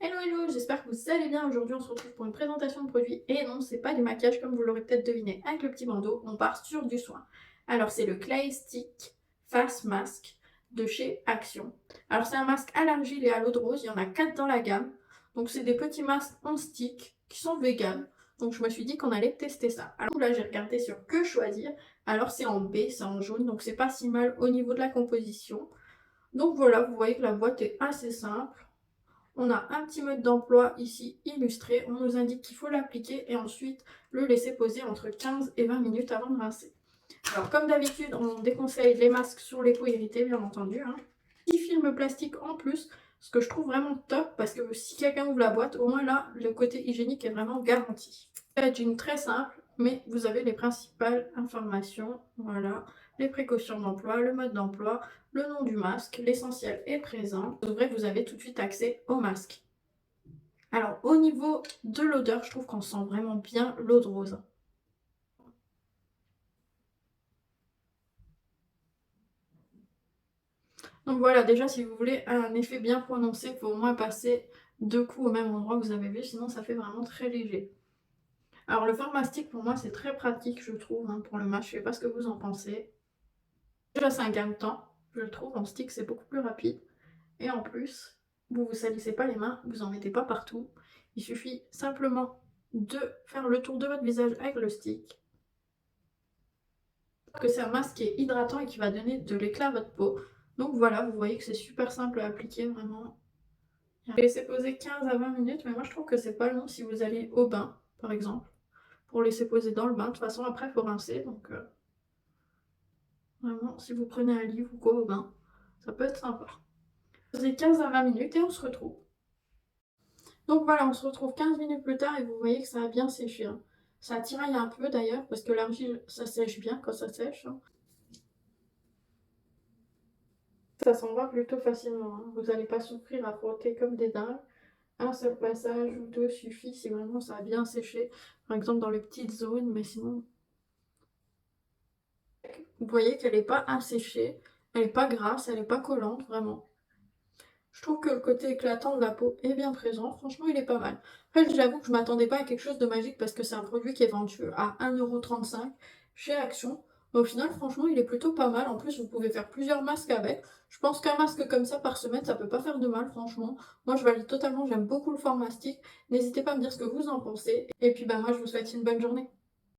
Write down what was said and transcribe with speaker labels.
Speaker 1: Hello hello, j'espère que vous allez bien. Aujourd'hui on se retrouve pour une présentation de produit et non c'est pas du maquillage comme vous l'aurez peut-être deviné avec le petit bandeau, on part sur du soin. Alors c'est le Clay Stick Face Mask de chez Action. Alors c'est un masque à l'argile et à l'eau de rose, il y en a 4 dans la gamme. Donc c'est des petits masques en stick qui sont vegan. Donc je me suis dit qu'on allait tester ça. Alors là j'ai regardé sur que choisir. Alors c'est en B, c'est en jaune, donc c'est pas si mal au niveau de la composition. Donc voilà, vous voyez que la boîte est assez simple. On a un petit mode d'emploi ici illustré. On nous indique qu'il faut l'appliquer et ensuite le laisser poser entre 15 et 20 minutes avant de rincer. Alors comme d'habitude, on déconseille les masques sur les peaux irritées, bien entendu. Petit film plastique en plus, ce que je trouve vraiment top parce que si quelqu'un ouvre la boîte, au moins là, le côté hygiénique est vraiment garanti. Packaging très simple, mais vous avez les principales informations. Voilà, les précautions d'emploi, le mode d'emploi, le nom du masque, l'essentiel est présent. Vous avez tout de suite accès au masque. Alors au niveau de l'odeur, je trouve qu'on sent vraiment bien l'eau de rose. Donc voilà, déjà si vous voulez un effet bien prononcé, il faut au moins passer 2 coups au même endroit que vous avez vu, sinon ça fait vraiment très léger. Alors le format stick pour moi c'est très pratique je trouve pour le match, je sais pas ce que vous en pensez. Déjà c'est un gain de temps, je trouve, en stick c'est beaucoup plus rapide. Et en plus, vous vous salissez pas les mains, vous en mettez pas partout. Il suffit simplement de faire le tour de votre visage avec le stick. Que c'est un masque qui est hydratant et qui va donner de l'éclat à votre peau. Donc voilà, vous voyez que c'est super simple à appliquer vraiment. Laissez poser 15 à 20 minutes, mais moi je trouve que c'est pas long si vous allez au bain, par exemple. Pour laisser poser dans le bain, de toute façon après il faut rincer, donc vraiment si vous prenez un livre ou quoi au bain, ça peut être sympa. Posez 15 à 20 minutes et on se retrouve. Donc voilà, on se retrouve 15 minutes plus tard et vous voyez que ça a bien séché. Ça tiraille un peu d'ailleurs parce que l'argile ça sèche bien quand ça sèche. Ça s'en va plutôt facilement. Vous n'allez pas souffrir à frotter comme des dingues. Un seul passage ou deux suffit si vraiment ça a bien séché. Par exemple dans les petites zones, mais sinon... Vous voyez qu'elle n'est pas asséchée, elle n'est pas grasse, elle n'est pas collante, vraiment. Je trouve que le côté éclatant de la peau est bien présent, franchement il est pas mal. Après j'avoue que je m'attendais pas à quelque chose de magique parce que c'est un produit qui est vendu à 1,35 € chez Action. Mais au final franchement il est plutôt pas mal, en plus vous pouvez faire plusieurs masques avec. Je pense qu'un masque comme ça par semaine ça peut pas faire de mal franchement. Moi je valide totalement, j'aime beaucoup le format stick. N'hésitez pas à me dire ce que vous en pensez. Et puis bah moi je vous souhaite une bonne journée.